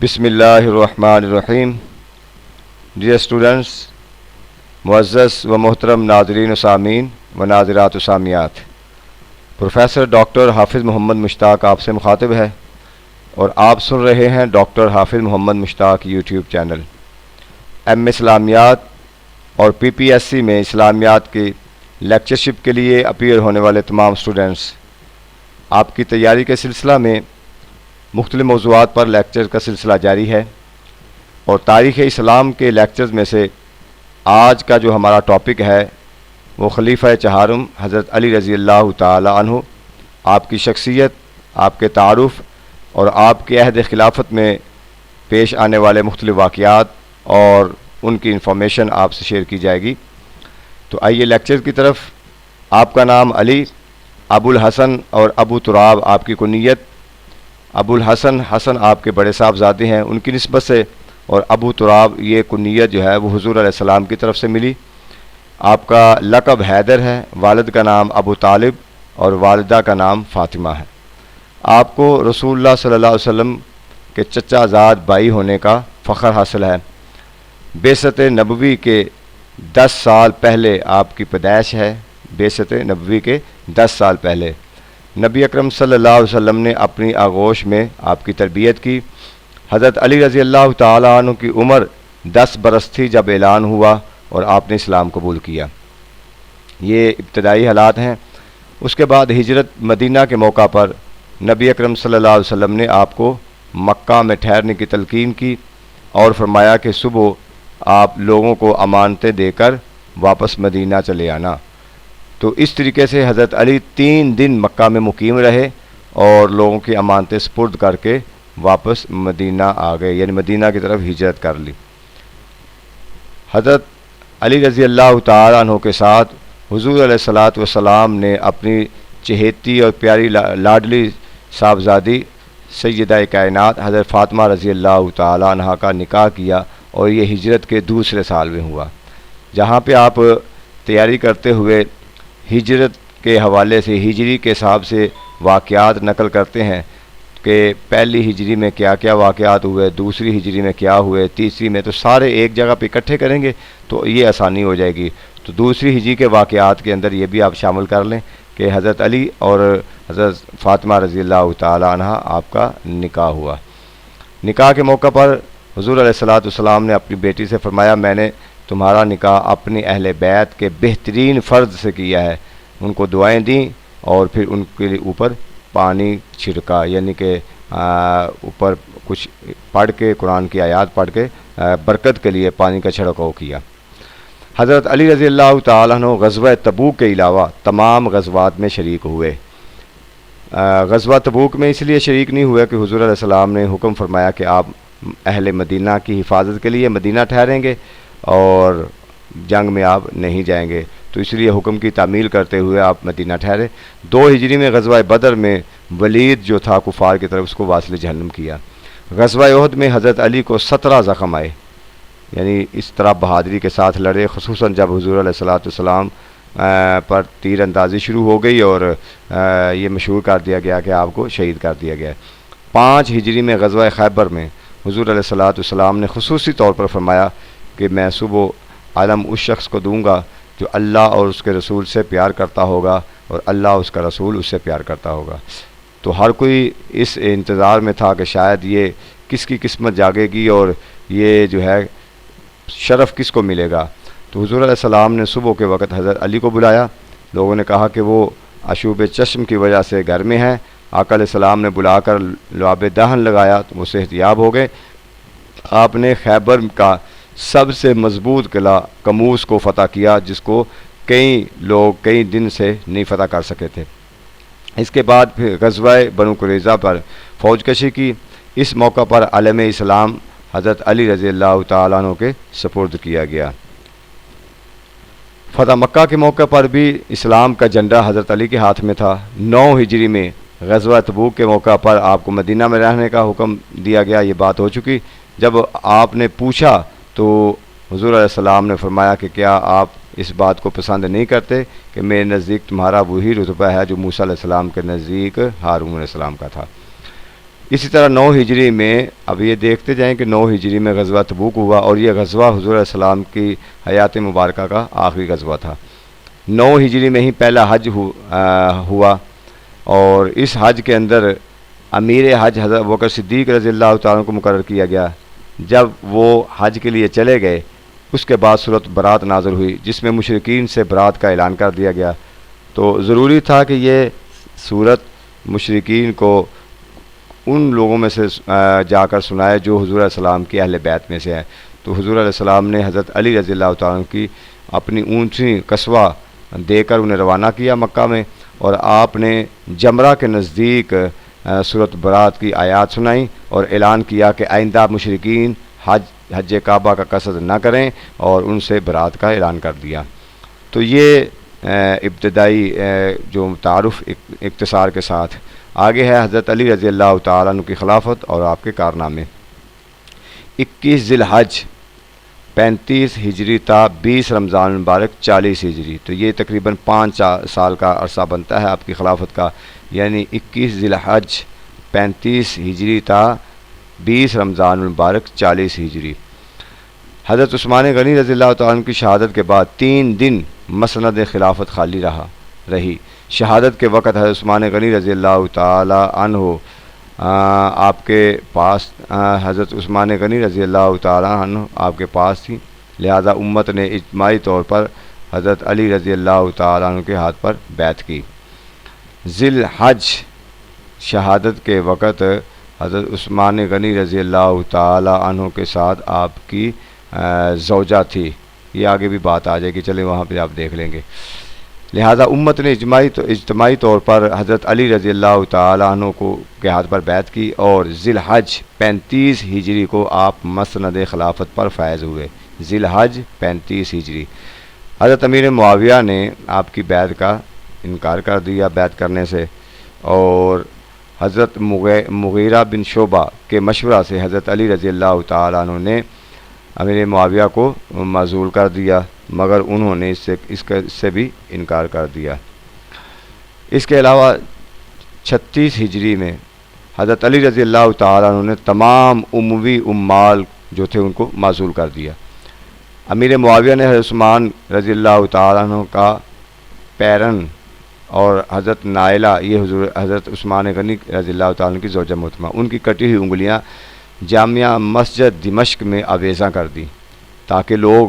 بسم اللہ الرحمن الرحیم. ڈیئر اسٹوڈنٹس، معزز و محترم ناظرین و سامعین و ناظرات و سامعات، پروفیسر ڈاکٹر حافظ محمد مشتاق آپ سے مخاطب ہے اور آپ سن رہے ہیں ڈاکٹر حافظ محمد مشتاق یوٹیوب چینل. ایم اسلامیات اور پی پی ایس سی میں اسلامیات کی لیکچرشپ کے لیے اپیئر ہونے والے تمام اسٹوڈنٹس، آپ کی تیاری کے سلسلہ میں مختلف موضوعات پر لیکچر کا سلسلہ جاری ہے، اور تاریخ اسلام کے لیکچرز میں سے آج کا جو ہمارا ٹاپک ہے وہ خلیفہ چہارم حضرت علی رضی اللہ تعالی عنہ، آپ کی شخصیت، آپ کے تعارف اور آپ کے عہد خلافت میں پیش آنے والے مختلف واقعات اور ان کی انفارمیشن آپ سے شیئر کی جائے گی. تو آئیے لیکچر کی طرف. آپ کا نام علی، ابو الحسن اور ابو تراب آپ کی کنیت. ابو الحسن حسن آپ کے بڑے صاحبزادے ہیں، ان کی نسبت سے، اور ابو تراب یہ کنیت جو ہے وہ حضور علیہ السلام کی طرف سے ملی. آپ کا لقب حیدر ہے، والد کا نام ابو طالب اور والدہ کا نام فاطمہ ہے. آپ کو رسول اللہ صلی اللہ علیہ وسلم کے چچا زاد بھائی ہونے کا فخر حاصل ہے. بعثت نبوی کے 10 سال پہلے آپ کی پیدائش ہے. بعثت نبوی کے 10 سال پہلے نبی اکرم صلی اللہ علیہ وسلم نے اپنی آغوش میں آپ کی تربیت کی. حضرت علی رضی اللہ تعالی عنہ کی عمر 10 برس تھی جب اعلان ہوا اور آپ نے اسلام قبول کیا. یہ ابتدائی حالات ہیں. اس کے بعد ہجرت مدینہ کے موقع پر نبی اکرم صلی اللہ علیہ وسلم نے آپ کو مکہ میں ٹھہرنے کی تلقین کی اور فرمایا کہ صبح آپ لوگوں کو امانتیں دے کر واپس مدینہ چلے آنا. تو اس طریقے سے حضرت علی 3 دن مکہ میں مقیم رہے اور لوگوں کی امانتیں سپرد کر کے واپس مدینہ آ گئے، یعنی مدینہ کی طرف ہجرت کر لی. حضرت علی رضی اللہ تعالیٰ عنہ کے ساتھ حضور علیہ الصلاۃ والسلام نے اپنی چہیتی اور پیاری لاڈلی صاحبزادی سیدہ کائنات حضرت فاطمہ رضی اللہ تعالیٰ عنہ کا نکاح کیا، اور یہ ہجرت کے دوسرے سال میں ہوا. جہاں پہ آپ تیاری کرتے ہوئے ہجرت کے حوالے سے ہجری کے حساب سے واقعات نقل کرتے ہیں کہ پہلی ہجری میں کیا کیا واقعات ہوئے، دوسری ہجری میں کیا ہوئے، تیسری میں، تو سارے ایک جگہ پہ اکٹھے کریں گے تو یہ آسانی ہو جائے گی. تو دوسری ہجری کے واقعات کے اندر یہ بھی آپ شامل کر لیں کہ حضرت علی اور حضرت فاطمہ رضی اللہ تعالی عنہ آپ کا نکاح ہوا. نکاح کے موقع پر حضور علیہ الصلاۃ والسلام نے اپنی بیٹی سے فرمایا، میں نے تمہارا نکاح اپنی اہل بیت کے بہترین فرد سے کیا ہے. ان کو دعائیں دیں اور پھر ان کے اوپر پانی چھڑکا، یعنی کہ اوپر کچھ پڑھ کے، قرآن کی آیات پڑھ کے برکت کے لیے پانی کا چھڑکاؤ کیا. حضرت علی رضی اللہ تعالیٰ عنہ غزوہ تبوک کے علاوہ تمام غزوات میں شریک ہوئے. غزوہ تبوک میں اس لیے شریک نہیں ہوئے کہ حضور علیہ السلام نے حکم فرمایا کہ آپ اہل مدینہ کی حفاظت کے لیے مدینہ ٹھہریں گے اور جنگ میں آپ نہیں جائیں گے، تو اس لیے حکم کی تعمیل کرتے ہوئے آپ مدینہ ٹھہرے. 2 ہجری میں غزوہ بدر میں ولید جو تھا کفار کی طرف، اس کو واصل جہنم کیا. غزوہ احد میں حضرت علی کو 17 زخم آئے، یعنی اس طرح بہادری کے ساتھ لڑے، خصوصاً جب حضور علیہ الصلاۃ والسلام پر تیر اندازی شروع ہو گئی اور یہ مشہور کر دیا گیا کہ آپ کو شہید کر دیا گیا. 5 ہجری میں غزوہ خیبر میں حضور علیہ الصلاۃ والسلام نے خصوصی طور پر فرمایا کہ میں صبح عالم اس شخص کو دوں گا جو اللہ اور اس کے رسول سے پیار کرتا ہوگا اور اللہ اس کا رسول اس سے پیار کرتا ہوگا. تو ہر کوئی اس انتظار میں تھا کہ شاید یہ کس کی قسمت جاگے گی اور یہ جو ہے شرف کس کو ملے گا. تو حضور علیہ السلام نے صبح کے وقت حضرت علی کو بلایا. لوگوں نے کہا کہ وہ عشوب چشم کی وجہ سے گھر میں ہیں. آقا علیہ السلام نے بلا کر لعاب دہن لگایا تو وہ صحتیاب ہو گئے. آپ نے خیبر کا سب سے مضبوط قلعہ کموس کو فتح کیا، جس کو کئی لوگ کئی دن سے نہیں فتح کر سکے تھے. اس کے بعد پھر غزوہ بنو قریظہ پر فوج کشی کی. اس موقع پر علم اسلام حضرت علی رضی اللہ تعالیٰ عنہ کے سپرد کیا گیا. فتح مکہ کے موقع پر بھی اسلام کا جھنڈا حضرت علی کے ہاتھ میں تھا. 9 ہجری میں غزوہ تبوک کے موقع پر آپ کو مدینہ میں رہنے کا حکم دیا گیا. یہ بات ہو چکی. جب آپ نے پوچھا تو حضور علیہ السلام نے فرمایا کہ کیا آپ اس بات کو پسند نہیں کرتے کہ میرے نزدیک تمہارا وہی رتبہ ہے جو موسیٰ علیہ السلام کے نزدیک ہارون علیہ السلام کا تھا. اسی طرح 9 ہجری میں اب یہ دیکھتے جائیں کہ 9 ہجری میں غزوہ تبوک ہوا، اور یہ غزوہ حضور علیہ السلام کی حیات مبارکہ کا آخری غزوہ تھا۔ 9 ہجری میں ہی پہلا حج ہوا، اور اس حج کے اندر امیر حج حضرت ابوبکر صدیق رضی اللہ تعالیٰ کو مقرر کیا گیا۔ جب وہ حج کے لیے چلے گئے اس کے بعد سورۃ برات نازل ہوئی، جس میں مشرکین سے برات کا اعلان کر دیا گیا۔ تو ضروری تھا کہ یہ سورت مشرکین کو ان لوگوں میں سے جا کر سنائے جو حضور علیہ السلام کی اہل بیت میں سے ہیں۔ تو حضور علیہ السلام نے حضرت علی رضی اللہ تعالیٰ کی اپنی اونچی قصوہ دے کر انہیں روانہ کیا مکہ میں، اور آپ نے جمرہ کے نزدیک سورۃ برات کی آیات سنائیں اور اعلان کیا کہ آئندہ مشرکین حج کعبہ کا قصد نہ کریں، اور ان سے برات کا اعلان کر دیا۔ تو یہ ابتدائی جو تعارف اختصار کے ساتھ آگے ہے حضرت علی رضی اللہ تعالیٰ عنہ کی خلافت اور آپ کے کارنامے۔ 21 ذی الحج 35 ہجری تا 20 رمضان المبارک 40 ہجری، تو یہ تقریباً 5 سال کا عرصہ بنتا ہے آپ کی خلافت کا، یعنی 21 ذی الحج 35 ہجری تا 20 رمضان المبارک 40 ہجری۔ حضرت عثمان غنی رضی اللہ تعالیٰ عنہ کی شہادت کے بعد 3 دن مسند خلافت خالی رہی۔ شہادت کے وقت حضرت عثمان غنی رضی اللہ تعالیٰ عنہ آپ کے پاس حضرت عثمان غنی رضی اللہ تعالیٰ عنہ آپ کے پاس تھی، لہذا امت نے اجتماعی طور پر حضرت علی رضی اللہ تعالیٰ عنہ کے ہاتھ پر بیعت کی۔ ذی الحج شہادت کے وقت حضرت عثمان غنی رضی اللہ تعالیٰ عنہ کے ساتھ آپ کی زوجہ تھی، یہ آگے بھی بات آ جائے گی، چلیں وہاں پہ آپ دیکھ لیں گے۔ لہذا امت نے اجتماعی طور پر حضرت علی رضی اللہ تعالیٰ عنہ کے ہاتھ پر بیعت کی، اور ذی الحج 35 ہجری کو آپ مسند خلافت پر فائز ہوئے۔ ذی الحج 35 ہجری حضرت امیر معاویہ نے آپ کی بیعت کا انکار کر دیا بیعت کرنے سے، اور حضرت مغیرہ بن شعبہ کے مشورہ سے حضرت علی رضی اللہ تعالیٰ عنہ نے امیر معاویہ کو معزول کر دیا، مگر انہوں نے اس سے بھی انکار کر دیا۔ اس کے علاوہ 36 ہجری میں حضرت علی رضی اللہ تعالیٰ عنہ نے تمام اموی امال جو تھے ان کو معزول کر دیا۔ امیر معاویہ نے حضرت عثمان رضی اللہ تعالیٰ عنہ کا پیرن اور حضرت نائلہ، یہ حضرت عثمان غنی رضی اللہ تعالیٰ عنہ کی زوجہ محترمہ، ان کی کٹی ہوئی انگلیاں جامعہ مسجد دمشق میں آویزاں کر دیں تاکہ لوگ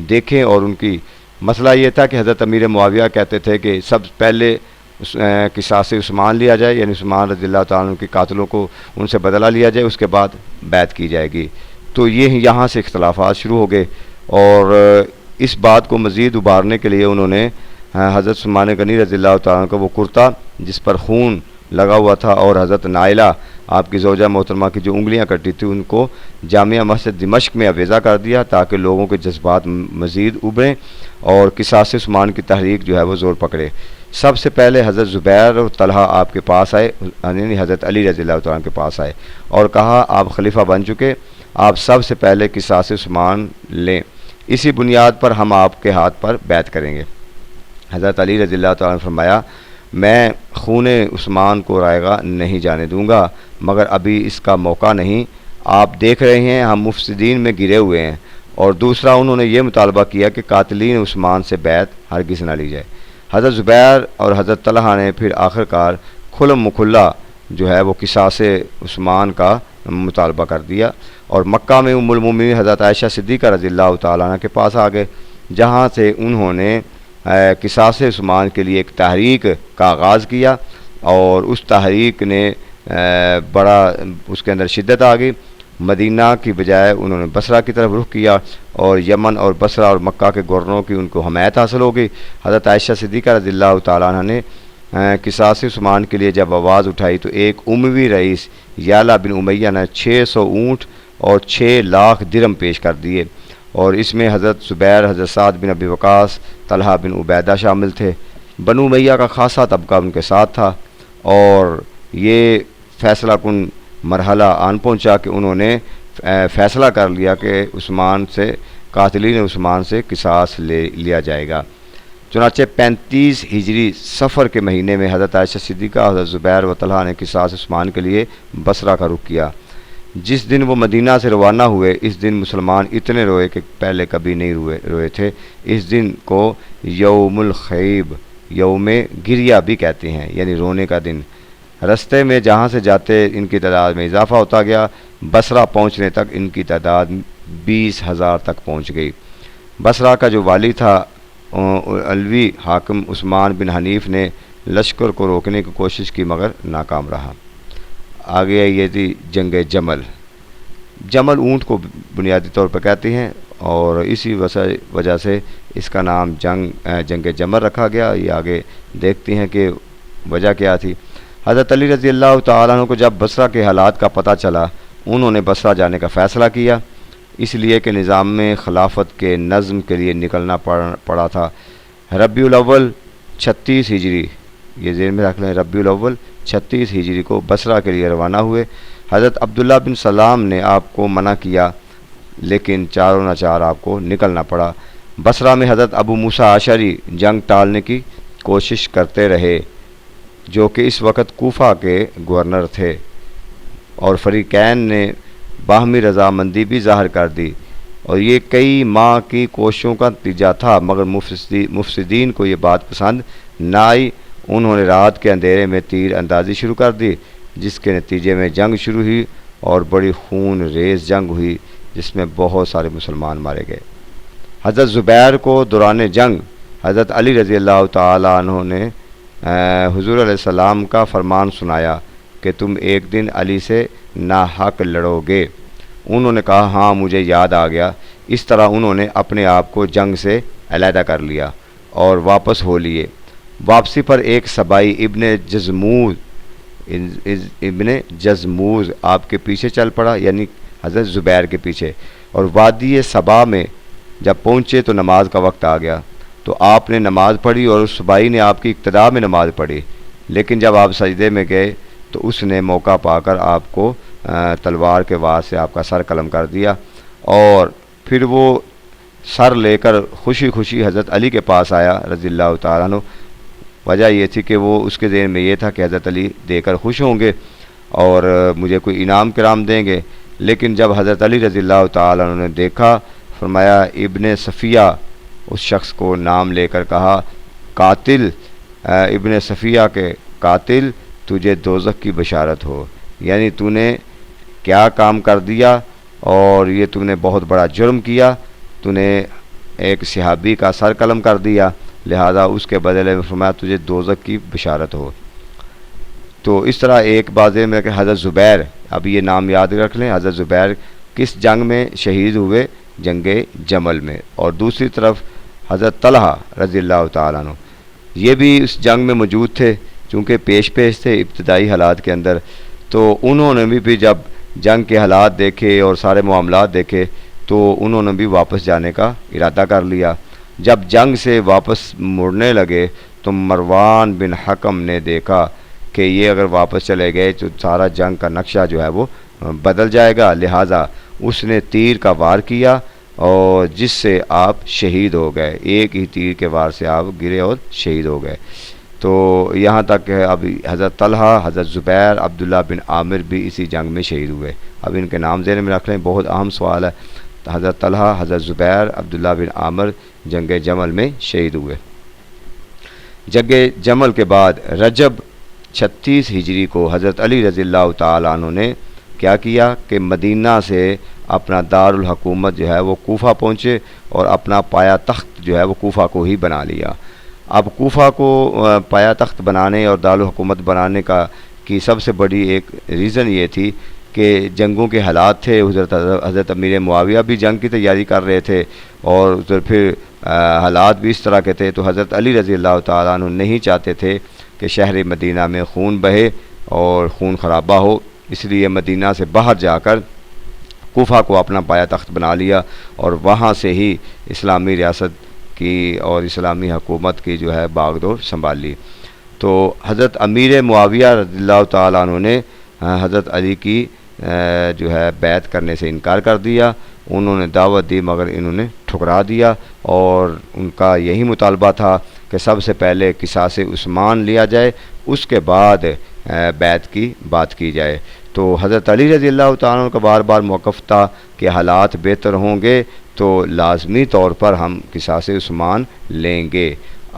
دیکھیں، اور ان کی مسئلہ یہ تھا کہ حضرت امیر معاویہ کہتے تھے کہ سب پہلے قصاص عثمان لیا جائے، یعنی عثمان رضی اللہ تعالیٰ عنہ کے قاتلوں کو ان سے بدلہ لیا جائے، اس کے بعد بیعت کی جائے گی۔ تو یہاں سے اختلافات شروع ہو گئے، اور اس بات کو مزید ابھارنے کے لیے انہوں نے حضرت عثمان غنی رضی اللہ تعالیٰ عنہ کا وہ کرتا جس پر خون لگا ہوا تھا، اور حضرت نائلہ آپ کی زوجہ محترمہ کی جو انگلیاں کٹی تھی ان کو جامعہ مسجد دمشق میں آویزاں کر دیا تاکہ لوگوں کے جذبات مزید ابھریں اور قصاص عثمان کی تحریک جو ہے وہ زور پکڑے۔ سب سے پہلے حضرت زبیر اور طلحہ آپ کے پاس آئے، یعنی حضرت علی رضی اللہ تعالیٰ کے پاس آئے، اور کہا آپ خلیفہ بن چکے، آپ سب سے پہلے قصاص عثمان لیں، اسی بنیاد پر ہم آپ کے ہاتھ پر بیعت کریں گے۔ حضرت علی رضی اللہ تعالیٰ نے فرمایا میں خون عثمان کو رائگاں نہیں جانے دوں گا، مگر ابھی اس کا موقع نہیں، آپ دیکھ رہے ہیں ہم مفسدین میں گرے ہوئے ہیں۔ اور دوسرا انہوں نے یہ مطالبہ کیا کہ قاتلین عثمان سے بیعت ہرگز نہ لی جائے۔ حضرت زبیر اور حضرت طلحہ نے پھر آخرکار کھلم مکھلا جو ہے وہ قصاص عثمان کا مطالبہ کر دیا، اور مکہ میں ام المومنین حضرت عائشہ صدیقہ رضی اللہ تعالیٰ عنہ کے پاس آ گئے، جہاں سے انہوں نے قصاص عثمان کے لیے ایک تحریک کا آغاز کیا، اور اس تحریک نے بڑا اس کے اندر شدت آ گئی۔ مدینہ کی بجائے انہوں نے بصرہ کی طرف رخ کیا، اور یمن اور بصرہ اور مکہ کے گورنروں کی ان کو حمایت حاصل ہو گئی۔ حضرت عائشہ صدیقہ رضی اللہ تعالیٰ عنہ نے قصاص عثمان کے لیے جب آواز اٹھائی تو ایک اموی رئیس یعلا بن امیہ نے 600 اونٹ اور 6 لاکھ درہم پیش کر دیے، اور اس میں حضرت زبیر، حضرت سعد بن ابی وقاص، طلحہ بن عبیدہ شامل تھے۔ بنو امیہ کا خاصا طبقہ ان کے ساتھ تھا، اور یہ فیصلہ کن مرحلہ آن پہنچا کہ انہوں نے فیصلہ کر لیا کہ عثمان سے قاتلین عثمان سے قصاص لیا جائے گا۔ چنانچہ 35 ہجری سفر کے مہینے میں حضرت عائشہ صدیقہ، حضرت زبیر و طلحہ نے قصاص عثمان کے لیے بصرہ کا رخ کیا۔ جس دن وہ مدینہ سے روانہ ہوئے اس دن مسلمان اتنے روئے کہ پہلے کبھی نہیں روئے تھے۔ اس دن کو یوم الخیب، یوم گریہ بھی کہتے ہیں، یعنی رونے کا دن۔ رستے میں جہاں سے جاتے ان کی تعداد میں اضافہ ہوتا گیا، بصرہ پہنچنے تک ان کی تعداد 20,000 تک پہنچ گئی۔ بصرہ کا جو والی تھا علوی حاکم عثمان بن حنیف نے لشکر کو روکنے کی کوشش کی مگر ناکام رہا۔ آگے یہ تھی جنگ جمل۔ جمل اونٹ کو بنیادی طور پر کہتے ہیں اور اسی وجہ سے اس کا نام جنگ جمل رکھا گیا۔ یہ آگے دیکھتے ہیں کہ وجہ کیا تھی۔ حضرت علی رضی اللہ تعالیٰ عنہ کو جب بصرہ کے حالات کا پتہ چلا، انہوں نے بصرہ جانے کا فیصلہ کیا، اس لیے کہ نظام خلافت کے نظم کے لیے نکلنا پڑا تھا۔ ربیع الاول 36 ہجری، یہ ذہن میں رکھ لیں، ربیع الاول 36 ہجری کو بصرہ کے لیے روانہ ہوئے۔ حضرت عبداللہ بن سلام نے آپ کو منع کیا لیکن چاروں ناچار آپ کو نکلنا پڑا۔ بصرہ میں حضرت ابو موسیٰ اشعری جنگ ٹالنے کی کوشش کرتے رہے، جو کہ اس وقت کوفہ کے گورنر تھے، اور فریقین نے باہمی رضامندی بھی ظاہر کر دی، اور یہ کئی ماہ کی کوششوں کا نتیجہ تھا، مگر مفسدین کو یہ بات پسند نہ آئی۔ انہوں نے رات کے اندھیرے میں تیر اندازی شروع کر دی، جس کے نتیجے میں جنگ شروع ہوئی اور بڑی خون ریز جنگ ہوئی جس میں بہت سارے مسلمان مارے گئے۔ حضرت زبیر کو دوران جنگ حضرت علی رضی اللہ تعالیٰ عنہ نے حضور علیہ السلام کا فرمان سنایا کہ تم ایک دن علی سے ناحق لڑو گے۔ انہوں نے کہا ہاں مجھے یاد آ گیا۔ اس طرح انہوں نے اپنے آپ کو جنگ سے علیحدہ کر لیا اور واپس ہو لیے۔ واپسی پر ایک سبائی ابن جزموز آپ کے پیچھے چل پڑا، یعنی حضرت زبیر کے پیچھے، اور وادی صبا میں جب پہنچے تو نماز کا وقت آ گیا، تو آپ نے نماز پڑھی اور اس سبائی نے آپ کی اقتداء میں نماز پڑھی، لیکن جب آپ سجدے میں گئے تو اس نے موقع پا کر آپ کو تلوار کے وار سے آپ کا سر قلم کر دیا، اور پھر وہ سر لے کر خوشی خوشی حضرت علی کے پاس آیا رضی اللہ تعالیٰ عنہ۔ وجہ یہ تھی کہ وہ اس کے ذہن میں یہ تھا کہ حضرت علی دے کر خوش ہوں گے اور مجھے کوئی انعام کرام دیں گے، لیکن جب حضرت علی رضی اللہ تعالیٰ عنہ نے دیکھا، فرمایا ابن صفیہ، اس شخص کو نام لے کر کہا، قاتل ابن صفیہ کے قاتل، تجھے دوزخ کی بشارت ہو، یعنی تو نے کیا کام کر دیا اور یہ تو نے بہت بڑا جرم کیا، تو نے ایک صحابی کا سر قلم کر دیا، لہذا اس کے بدلے میں فرمایا تجھے دوزخ کی بشارت ہو۔ تو اس طرح ایک بازے میں کہ حضرت زبیر، اب یہ نام یاد رکھ لیں، حضرت زبیر کس جنگ میں شہید ہوئے؟ جنگ جمل میں، اور دوسری طرف حضرت طلحہ رضی اللہ تعالیٰ عنہ یہ بھی اس جنگ میں موجود تھے، چونکہ پیش تھے ابتدائی حالات کے اندر، تو انہوں نے بھی جب جنگ کے حالات دیکھے اور سارے معاملات دیکھے تو انہوں نے بھی واپس جانے کا ارادہ کر لیا۔ جب جنگ سے واپس مڑنے لگے تو مروان بن حکم نے دیکھا کہ یہ اگر واپس چلے گئے تو سارا جنگ کا نقشہ جو ہے وہ بدل جائے گا، لہٰذا اس نے تیر کا وار کیا اور جس سے آپ شہید ہو گئے، ایک ہی تیر کے وار سے آپ گرے اور شہید ہو گئے۔ تو یہاں تک کہ اب حضرت طلحہ، حضرت زبیر، عبداللہ بن عامر بھی اسی جنگ میں شہید ہوئے۔ اب ان کے نام ذہن میں رکھ لیں، بہت اہم سوال ہے۔ حضرت طلحہ، حضرت زبیر، عبداللہ بن عامر جنگ جمل میں شہید ہوئے۔ جنگ جمل کے بعد رجب 36 ہجری کو حضرت علی رضی اللہ تعالیٰ عنہ نے کیا کیا کہ مدینہ سے اپنا دارالحکومت جو ہے وہ کوفہ پہنچے اور اپنا پایا تخت جو ہے وہ کوفہ کو ہی بنا لیا۔ اب کوفہ کو پایا تخت بنانے اور دارالحکومت بنانے کی سب سے بڑی ایک ریزن یہ تھی کہ جنگوں کے حالات تھے، حضرت امیر معاویہ بھی جنگ کی تیاری کر رہے تھے اور ادھر پھر حالات بھی اس طرح کے تھے، تو حضرت علی رضی اللہ تعالیٰ عنہ نہیں چاہتے تھے کہ شہر مدینہ میں خون بہے اور خون خرابہ ہو، اس لیے مدینہ سے باہر جا کر کوفہ کو اپنا پایا تخت بنا لیا اور وہاں سے ہی اسلامی ریاست کی اور اسلامی حکومت کی جو ہے باغ دور سنبھال لی۔ تو حضرت امیر معاویہ رضی اللہ تعالیٰ عنہ نے حضرت علی کی جو ہے بیعت کرنے سے انکار کر دیا، انہوں نے دعوت دی مگر انہوں نے ٹھکرا دیا، اور ان کا یہی مطالبہ تھا کہ کہ سب سے پہلے قصاص عثمان لیا جائے، اس کے بعد بیعت کی بات کی جائے۔ تو حضرت علی رضی اللہ تعالیٰ عنہ کا بار بار موقف تھا کہ حالات بہتر ہوں گے تو لازمی طور پر ہم قصاص عثمان لیں گے۔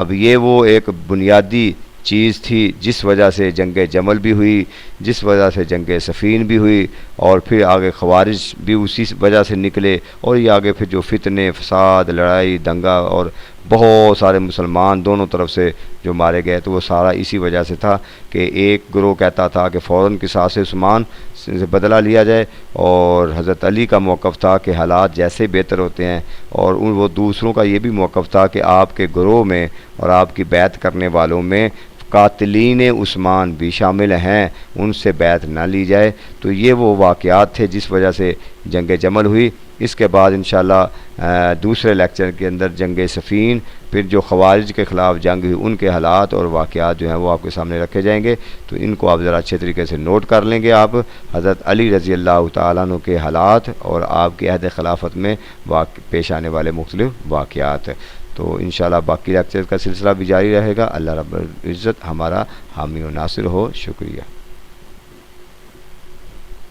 اب یہ وہ ایک بنیادی چیز تھی جس وجہ سے جنگ جمل بھی ہوئی، جس وجہ سے جنگ صفین بھی ہوئی، اور پھر آگے خوارج بھی اسی وجہ سے نکلے، اور یہ آگے پھر جو فتنے، فساد، لڑائی، دنگا اور بہت سارے مسلمان دونوں طرف سے جو مارے گئے، تو وہ سارا اسی وجہ سے تھا کہ ایک گروہ کہتا تھا کہ فوراً قصاص عثمان سے بدلہ لیا جائے، اور حضرت علی کا موقف تھا کہ حالات جیسے بہتر ہوتے ہیں، اور وہ دوسروں کا یہ بھی موقف تھا کہ آپ کے گروہ میں اور آپ کی بیعت کرنے والوں میں قاتلین عثمان بھی شامل ہیں، ان سے بیعت نہ لی جائے۔ تو یہ وہ واقعات تھے جس وجہ سے جنگ جمل ہوئی۔ اس کے بعد انشاءاللہ دوسرے لیکچر کے اندر جنگ صفین، پھر جو خوارج کے خلاف جنگ ہوئی، ان کے حالات اور واقعات جو ہیں وہ آپ کے سامنے رکھے جائیں گے، تو ان کو آپ ذرا اچھے طریقے سے نوٹ کر لیں گے۔ آپ حضرت علی رضی اللہ تعالیٰ عنہ کے حالات اور آپ کے عہد خلافت میں پیش آنے والے مختلف واقعات۔ تو انشاءاللہ باقی لیکچر کا سلسلہ بھی جاری رہے گا۔ اللہ رب العزت ہمارا حامی و ناصر ہو۔ شکریہ۔